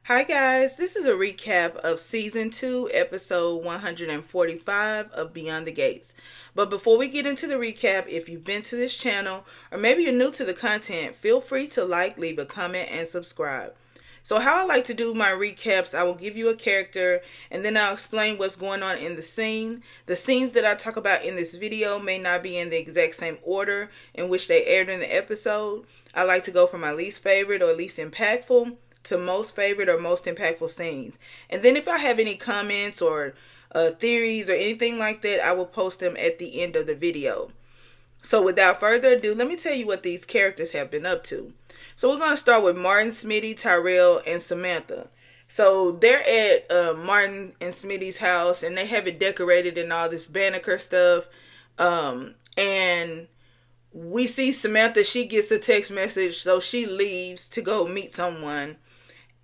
Hi guys, this is a recap of season 2, episode 145 of Beyond the Gates. But before we get into the recap, if you've been to this channel or maybe you're new to the content, feel free to leave a comment, and subscribe. So how I like to do my recaps, I will give you a character and then I'll explain what's going on in the scene. The scenes that I talk about in this video may not be in the exact same order in which they aired in the episode. I like to go from my least favorite or least impactful to most favorite or most impactful scenes. And then if I have any comments or theories or anything like that, I will post them at the end of the video. So without further ado, let me tell you what these characters have been up to. So we're going to start with Martin, Smitty, Tyrell, and Samantha. So they're at Martin and Smitty's house, and they have it decorated and all this Banneker stuff. And we see Samantha, she gets a text message, so she leaves to go meet someone.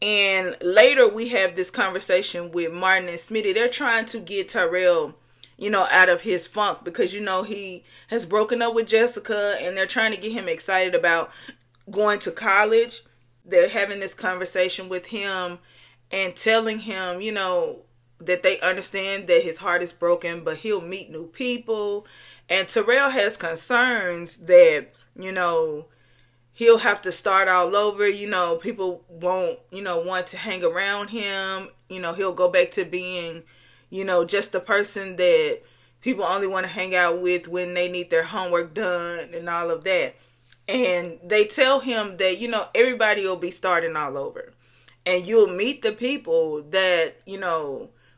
And later we have this conversation with Martin and Smitty. They're trying to get Tyrell, out of his funk because, he has broken up with Jessica and they're trying to get him excited about going to college. They're having this conversation with him and telling him, that they understand that his heart is broken, but he'll meet new people. And Tyrell has concerns that, he'll have to start all over. People won't, want to hang around him. He'll go back to being, just the person that people only want to hang out with when they need their homework done and all of that. And they tell him that, everybody will be starting all over. And you'll meet the people that,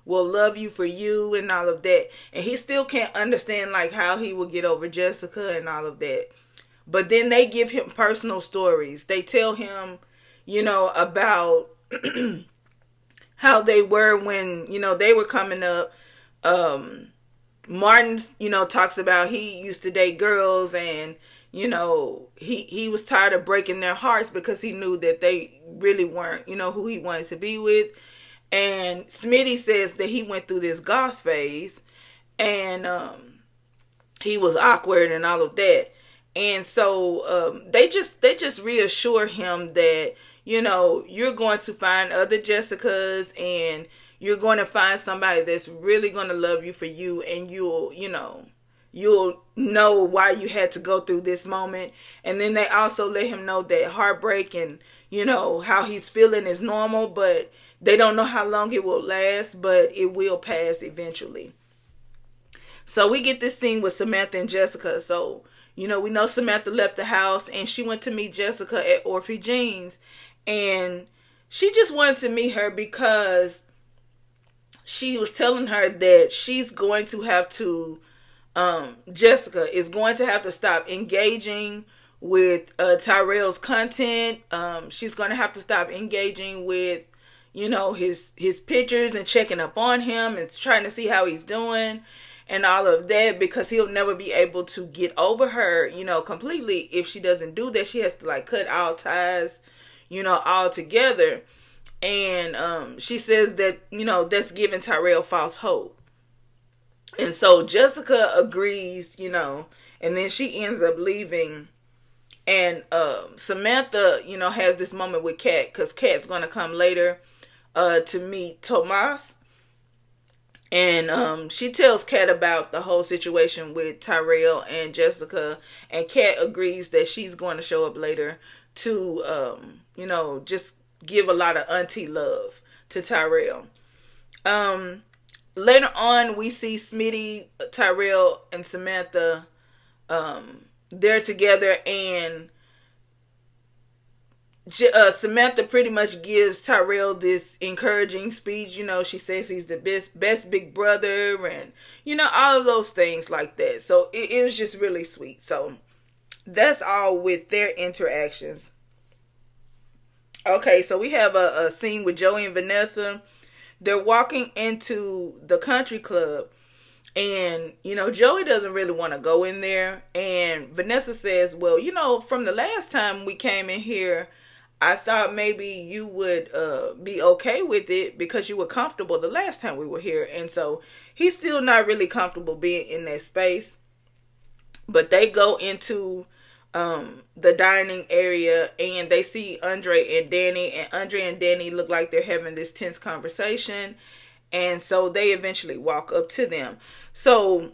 will love you for you and all of that. And he still can't understand, how he will get over Jessica and all of that. But then they give him personal stories. They tell him, about how they were when, they were coming up. Martin, talks about he used to date girls and, he was tired of breaking their hearts because he knew that they really weren't, who he wanted to be with. And Smitty says that he went through this goth phase and he was awkward and all of that. And so they just reassure him that, you're going to find other Jessicas and you're going to find somebody that's really going to love you for you, and you'll know why you had to go through this moment. And then they also let him know that heartbreak and, how he's feeling is normal, but they don't know how long it will last, but it will pass eventually. So we get this scene with Samantha and Jessica. So, we know Samantha left the house and she went to meet Jessica at Orphe Jean's. And she just wanted to meet her because she was telling her that she's going to have to, Jessica is going to have to stop engaging with Tyrell's content. She's going to have to stop engaging with, his pictures and checking up on him and trying to see how he's doing and all of that, because he'll never be able to get over her, completely. If she doesn't do that, she has to cut all ties, all together. And she says that, that's giving Tyrell false hope. And so Jessica agrees, and then she ends up leaving. And Samantha, has this moment with Kat, because Kat's going to come later to meet Tomas. And she tells Kat about the whole situation with Tyrell and Jessica. And Kat agrees that she's going to show up later to, just give a lot of auntie love to Tyrell. Later on, we see Smitty, Tyrell, and Samantha. They're together, and Samantha pretty much gives Tyrell this encouraging speech. She says he's the best big brother, and all of those things like that. So it was just really sweet. So that's all with their interactions. Okay, so we have a scene with Joey and Vanessa. They're walking into the country club, and Joey doesn't really want to go in there, and Vanessa says, well, from the last time we came in here, I thought maybe you would be okay with it because you were comfortable the last time we were here. And so he's still not really comfortable being in that space. But they go into the dining area, and they see Andre and Danny, and Andre and Danny look like they're having this tense conversation, and so they eventually walk up to them. So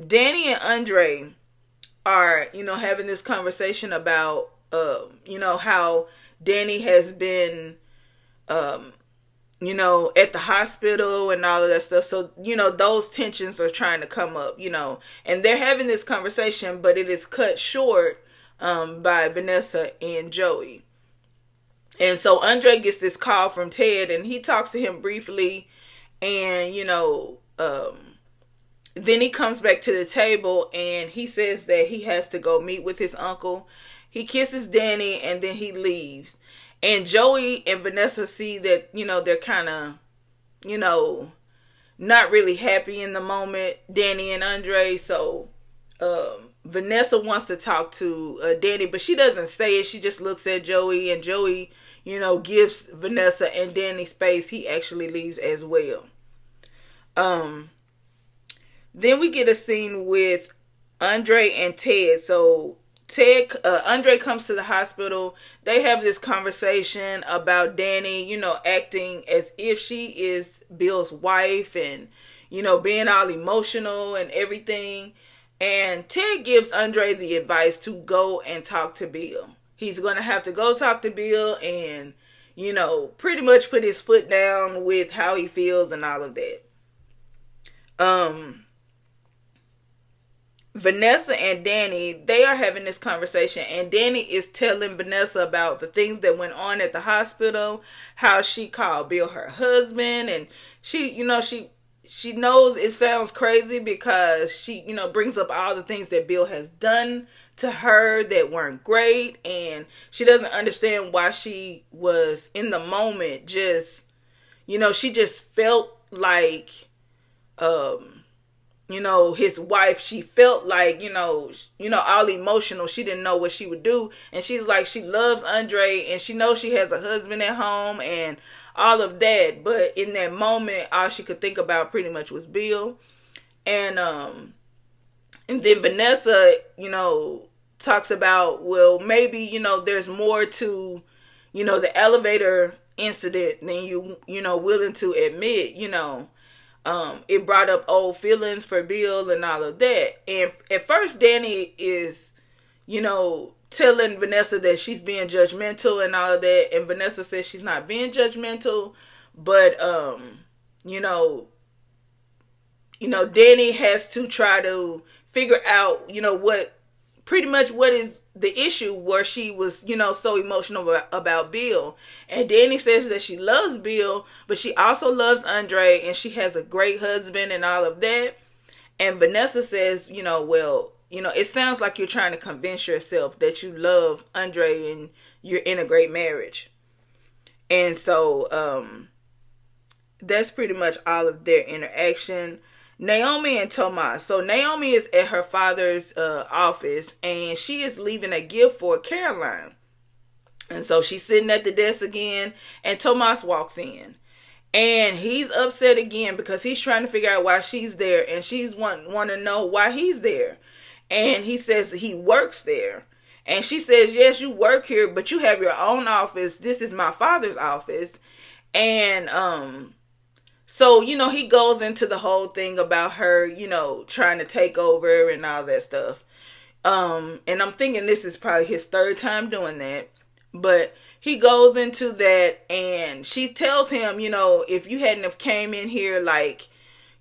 Danny and Andre are, having this conversation about, how Danny has been, at the hospital and all of that stuff. So, those tensions are trying to come up, and they're having this conversation, but it is cut short by Vanessa and Joey. And so Andre gets this call from Ted, and he talks to him briefly, and, then he comes back to the table, and he says that he has to go meet with his uncle. He kisses Danny, and then he leaves. And Joey and Vanessa see that, they're kind of, not really happy in the moment, Danny and Andre. So Vanessa wants to talk to Danny, but she doesn't say it. She just looks at Joey, and Joey, gives Vanessa and Danny space. He actually leaves as well. Then we get a scene with Andre and Ted. So Andre comes to the hospital. They have this conversation about Danny, acting as if she is Bill's wife, and, being all emotional and everything. And Ted gives Andre the advice to go and talk to Bill. He's going to have to go talk to Bill and, pretty much put his foot down with how he feels and all of that. Vanessa and Danny, they are having this conversation, and Danny is telling Vanessa about the things that went on at the hospital, how she called Bill her husband, and she knows it sounds crazy because she, brings up all the things that Bill has done to her that weren't great, and she doesn't understand why she was in the moment just, she just felt like, his wife. She felt like, all emotional. She didn't know what she would do. And she's like, she loves Andre, and she knows she has a husband at home and all of that. But in that moment, all she could think about pretty much was Bill. And then Vanessa, talks about, well, maybe, there's more to, the elevator incident than you willing to admit, it brought up old feelings for Bill and all of that. And at first, Danny is, telling Vanessa that she's being judgmental and all of that. And Vanessa says she's not being judgmental. But, Danny has to try to figure out, what is the issue where she was, so emotional about Bill. And Danny says that she loves Bill, but she also loves Andre, and she has a great husband and all of that. And Vanessa says, it sounds like you're trying to convince yourself that you love Andre and you're in a great marriage. And so that's pretty much all of their interaction. Naomi and Tomas. So Naomi is at her father's office, and she is leaving a gift for Caroline. And so she's sitting at the desk again, and Tomas walks in. And he's upset again because he's trying to figure out why she's there, and she's want to know why he's there. And he says he works there. And she says, yes, you work here, but you have your own office. This is my father's office. And so, he goes into the whole thing about her, trying to take over and all that stuff. And I'm thinking this is probably his third time doing that. But he goes into that, and she tells him, if you hadn't have came in here like,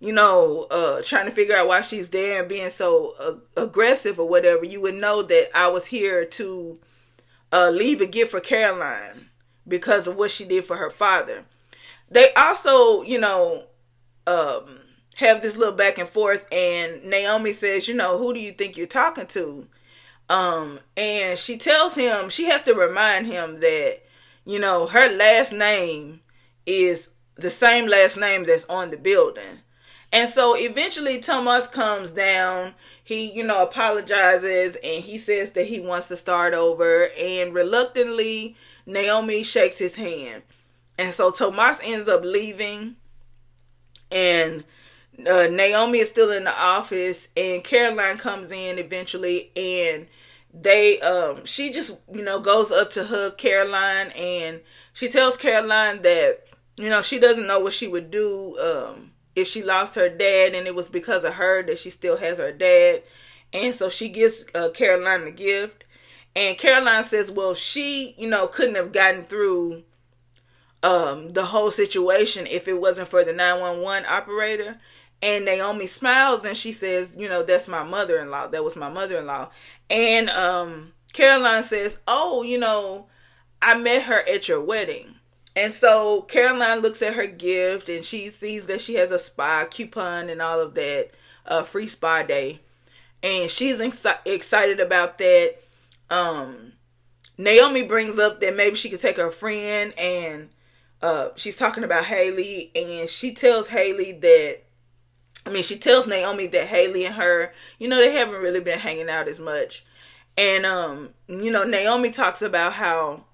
trying to figure out why she's there and being so aggressive or whatever, you would know that I was here to leave a gift for Caroline because of what she did for her father. They also, have this little back and forth, and Naomi says, who do you think you're talking to? And she tells him, she has to remind him that, her last name is the same last name that's on the building. And so eventually Thomas comes down, he, apologizes, and he says that he wants to start over, and reluctantly Naomi shakes his hand. And so Tomas ends up leaving, and Naomi is still in the office, and Caroline comes in eventually, and she just, goes up to hug Caroline, and she tells Caroline that, she doesn't know what she would do if she lost her dad, and it was because of her that she still has her dad. And so she gives Caroline the gift. And Caroline says, well, she, couldn't have gotten through the whole situation if it wasn't for the 911 operator. And Naomi smiles and she says, that's my mother-in-law. That was my mother-in-law. And Caroline says, oh, I met her at your wedding. And so Caroline looks at her gift and she sees that she has a spa coupon and all of that, free spa day. And she's excited about that. Naomi brings up that maybe she could take her friend, and she's talking about Haley, and she tells Naomi that Haley and her, they haven't really been hanging out as much. And, Naomi talks about how,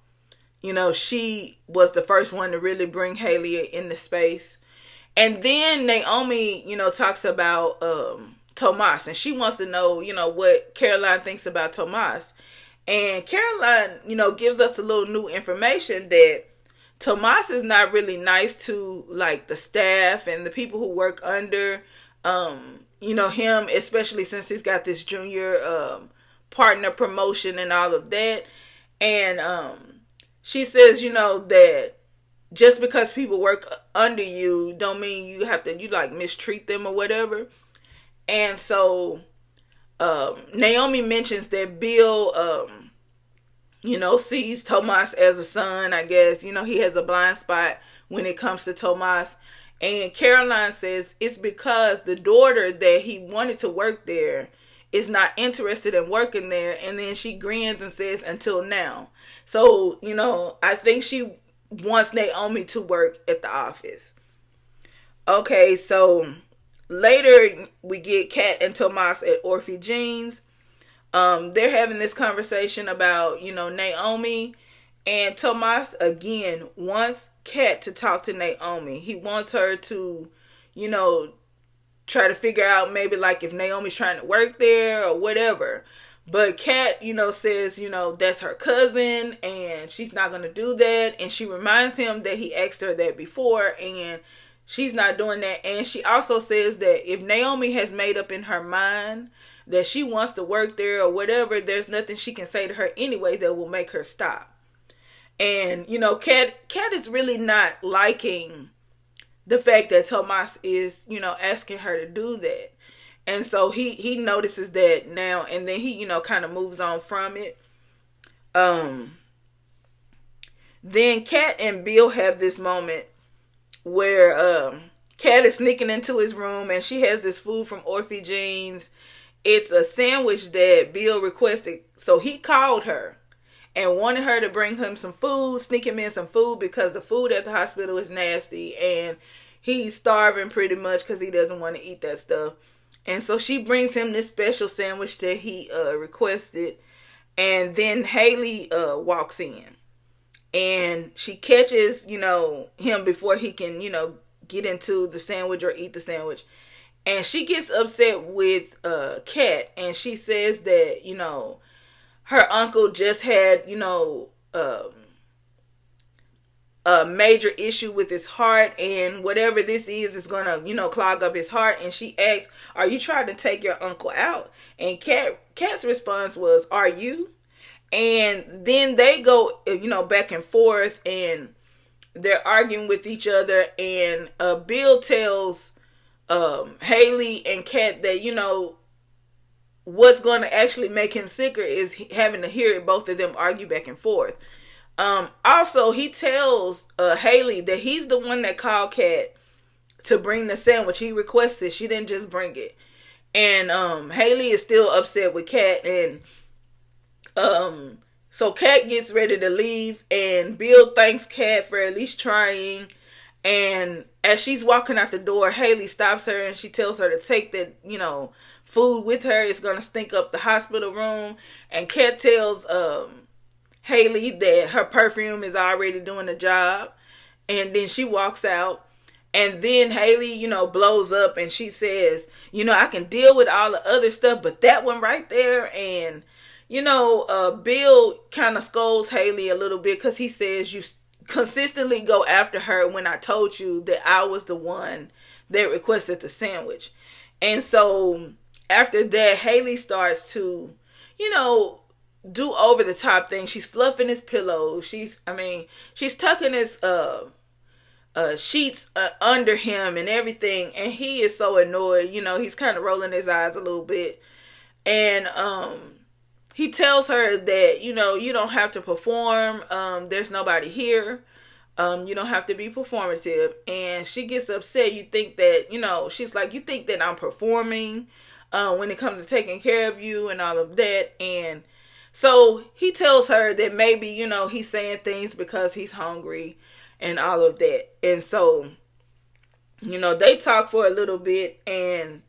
she was the first one to really bring Haley into space. And then Naomi, talks about Tomas, and she wants to know, what Caroline thinks about Tomas. And Caroline, gives us a little new information that Tomas is not really nice to, like, the staff and the people who work under, him, especially since he's got this junior partner promotion and all of that. And she says, that just because people work under you don't mean you have to, mistreat them or whatever. And so Naomi mentions that Bill, sees Tomas as a son, I guess. He has a blind spot when it comes to Tomas. And Caroline says it's because the daughter that he wanted to work there is not interested in working there. And then she grins and says, until now. So, I think she wants Naomi to work at the office. Okay, so later we get Kat and Tomas at Orphe Jeans. They're having this conversation about, Naomi, and Tomas again wants Kat to talk to Naomi. He wants her to, try to figure out maybe like if Naomi's trying to work there or whatever. But Kat, says, that's her cousin and she's not going to do that. And she reminds him that he asked her that before and she's not doing that. And she also says that if Naomi has made up in her mind that she wants to work there or whatever, there's nothing she can say to her anyway that will make her stop. And, Kat is really not liking the fact that Tomas is, asking her to do that. And so he notices that now, and then he, kind of moves on from it. Then Kat and Bill have this moment where Kat is sneaking into his room and she has this food from Orphe Jeans. It's a sandwich that Bill requested. So he called her and wanted her to bring him some food, sneak him in some food because the food at the hospital is nasty and he's starving pretty much because he doesn't want to eat that stuff. And so she brings him this special sandwich that he requested. And then Haley walks in and she catches, him before he can, get into the sandwich or eat the sandwich. And she gets upset with Kat, and she says that, her uncle just had, a major issue with his heart, and whatever this is going to, clog up his heart. And she asks, are you trying to take your uncle out? And Kat's response was, are you? And then they go, back and forth, and they're arguing with each other. And Bill tells Haley and Kat that, what's going to actually make him sicker is having to hear both of them argue back and forth. Also, he tells Haley that he's the one that called Kat to bring the sandwich. He requested. She didn't just bring it. And Haley is still upset with Kat. And so Kat gets ready to leave. And Bill thanks Kat for at least trying. And as she's walking out the door, Haley stops her and she tells her to take that, food with her. It's going to stink up the hospital room. And Kat tells Haley that her perfume is already doing the job. And then she walks out. And then Haley, blows up and she says, I can deal with all the other stuff, but that one right there. And, Bill kind of scolds Haley a little bit because he says, you consistently go after her when I told you that I was the one that requested the sandwich. And so after that, Haley starts to, do over the top things. She's fluffing his pillow. She's tucking his sheets under him and everything. And he is so annoyed. He's kind of rolling his eyes a little bit. And he tells her that, you don't have to perform. There's nobody here. You don't have to be performative. And she gets upset. You think that, she's like, you think that I'm performing when it comes to taking care of you and all of that. And so he tells her that maybe, he's saying things because he's hungry and all of that. And so, they talk for a little bit, and,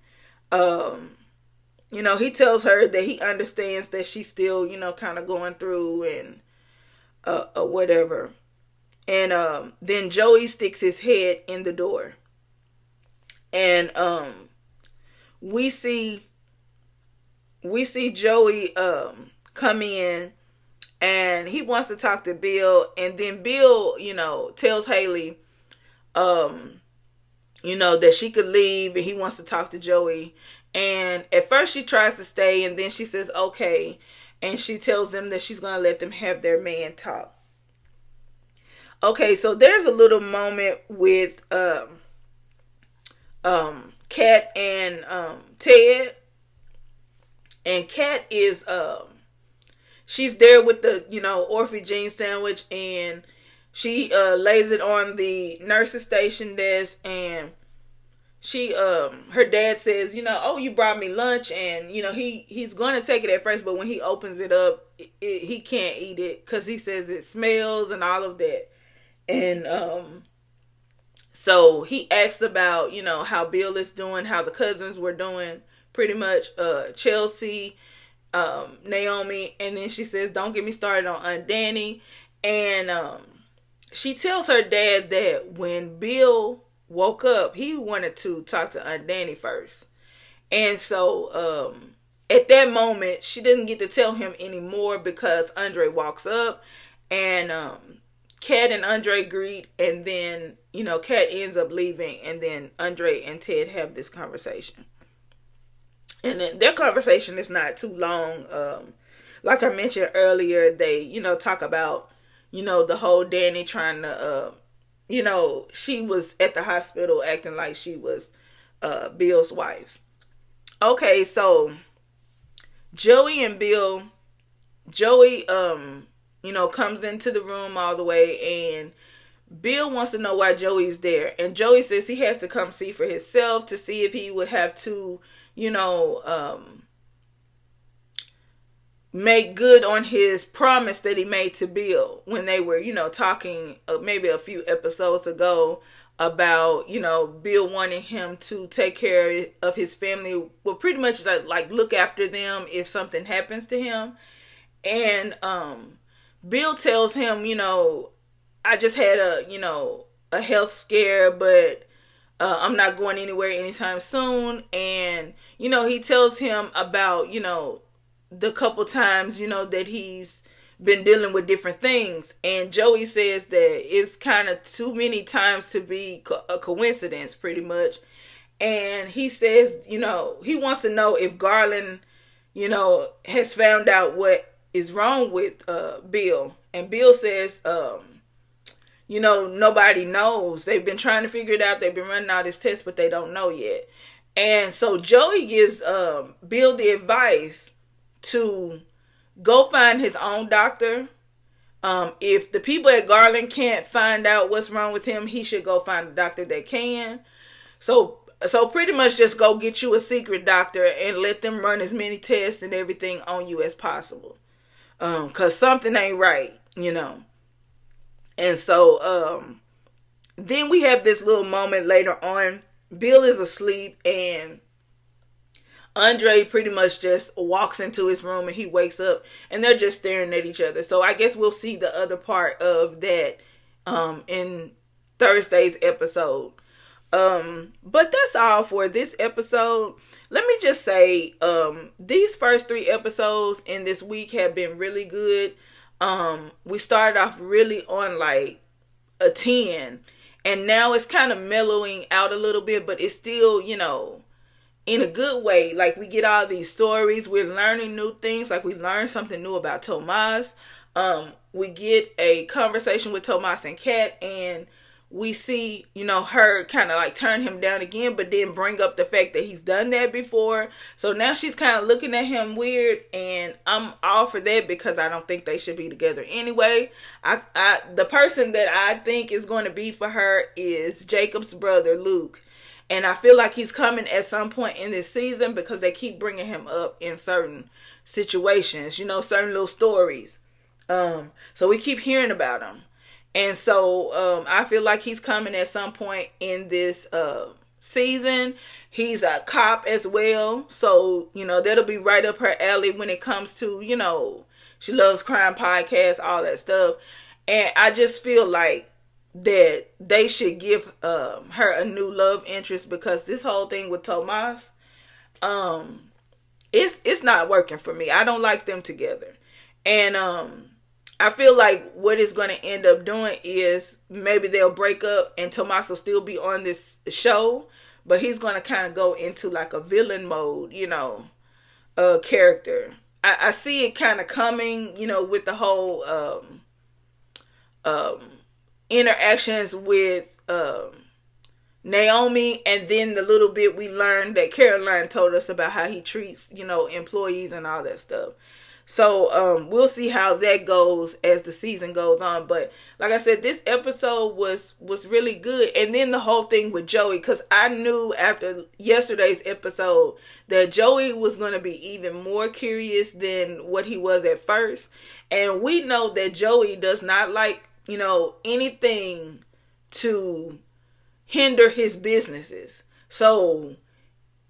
he tells her that he understands that she's still, kind of going through and whatever. And then Joey sticks his head in the door. And we see Joey come in, and he wants to talk to Bill. And then Bill, tells Haley, that she could leave, and he wants to talk to Joey. And at first she tries to stay, and then she says, okay. And she tells them that she's going to let them have their man talk. Okay, so there's a little moment with Kat and Ted. And Kat is she's there with the orphan sandwich, and she lays it on the nurse's station desk, and she her dad says, oh, you brought me lunch, and he's going to take it at first, but when he opens it up, he can't eat it because he says it smells and all of that. And so he asked about how Bill is doing, how the cousins were doing, pretty much Chelsea, Naomi, and then she says, don't get me started on Aunt Danny. And she tells her dad that when Bill woke up, he wanted to talk to Aunt Danny first. And so at that moment, she didn't get to tell him anymore because Andre walks up, and Kat and Andre greet, and then Kat ends up leaving, and then Andre and Ted have this conversation. And then their conversation is not too long. Like I mentioned earlier, they talk about the whole Danny trying to she was at the hospital acting like she was Bill's wife. Okay, so Joey comes into the room all the way, and Bill wants to know why Joey's there. And Joey says he has to come see for himself to see if he would have to, make good on his promise that he made to Bill when they were, talking maybe a few episodes ago about, Bill wanting him to take care of his family. Well, pretty much like look after them if something happens to him. And Bill tells him, I just had a health scare, but I'm not going anywhere anytime soon. And, he tells him about, the couple times, that he's been dealing with different things. And Joey says that it's kind of too many times to be a coincidence, pretty much. And he says, he wants to know if Garland, has found out what is wrong with Bill. And Bill says, nobody knows. They've been trying to figure it out. They've been running all this tests, but they don't know yet. And so Joey gives Bill the advice to go find his own doctor. If the people at Garland can't find out what's wrong with him, he should go find a doctor that can. So pretty much just go get you a secret doctor and let them run as many tests and everything on you as possible. Cause something ain't right, And so, then we have this little moment later on. Bill is asleep, and Andre pretty much just walks into his room, and he wakes up, and they're just staring at each other. So I guess we'll see the other part of that in Thursday's episode. But that's all for this episode. Let me just say, these first 3 episodes in this week have been really good. We started off really on like a 10, and now it's kind of mellowing out a little bit, but it's still, in a good way. Like, we get all these stories, we're learning new things. Like, we learned something new about Tomas. We get a conversation with Tomas and Kat, and we see, her kind of like turn him down again, but then bring up the fact that he's done that before. So now she's kind of looking at him weird, and I'm all for that because I don't think they should be together anyway. The person that I think is going to be for her is Jacob's brother, Luke. And I feel like he's coming at some point in this season because they keep bringing him up in certain situations, certain little stories. So we keep hearing about him. And so I feel like he's coming at some point in this season. He's a cop as well. So, that'll be right up her alley when it comes to, she loves crime podcasts, all that stuff. And I just feel like that they should give her a new love interest, because this whole thing with Tomas, it's not working for me. I don't like them together. And I feel like what it's going to end up doing is maybe they'll break up and Tomas will still be on this show, but he's going to kind of go into like a villain mode, character. I see it kind of coming, with the whole interactions with Naomi, and then the little bit we learned that Caroline told us about how he treats, employees and all that stuff. So we'll see how that goes as the season goes on. But like I said, this episode was really good. And then the whole thing with Joey, because I knew after yesterday's episode that Joey was going to be even more curious than what he was at first. And we know that Joey does not like, anything to hinder his businesses. So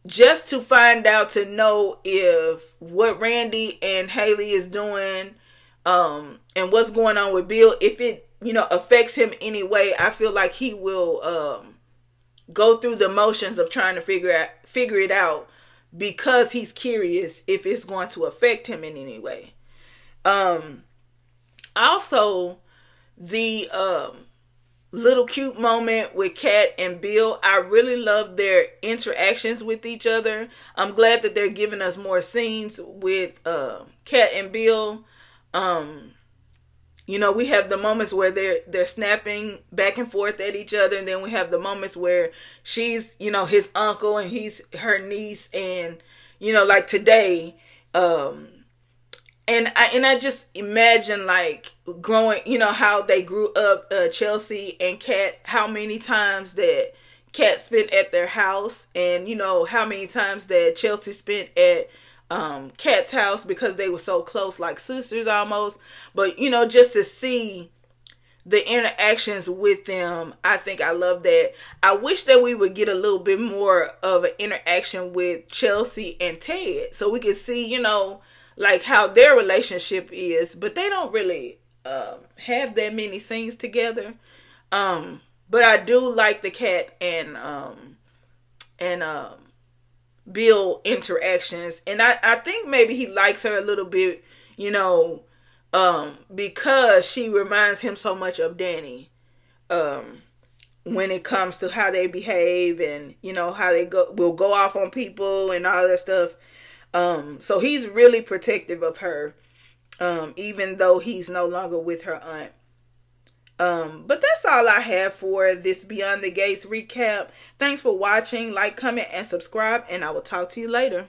just to find out, to know if what Randy and Haley is doing, and what's going on with Bill, if it, affects him anyway, I feel like he will go through the motions of trying to figure it out, because he's curious if it's going to affect him in any way. Also, the little cute moment with Kat and Bill, I really love their interactions with each other. I'm glad that they're giving us more scenes with Kat and Bill. We have the moments where they're snapping back and forth at each other, and then we have the moments where she's, his uncle and he's her niece, and like today, And I just imagine like growing, how they grew up, Chelsea and Kat, how many times that Kat spent at their house, and how many times that Chelsea spent at Kat's house, because they were so close, like sisters almost. But just to see the interactions with them, I think I love that. I wish that we would get a little bit more of an interaction with Chelsea and Ted, so we could see, like how their relationship is, but they don't really have that many scenes together. But I do like the Kat and Bill interactions, and I think maybe he likes her a little bit, because she reminds him so much of Danny, when it comes to how they behave, and how they will go off on people and all that stuff. So he's really protective of her, even though he's no longer with her aunt. But that's all I have for this Beyond the Gates recap. Thanks for watching. Like, comment, and subscribe, and I will talk to you later.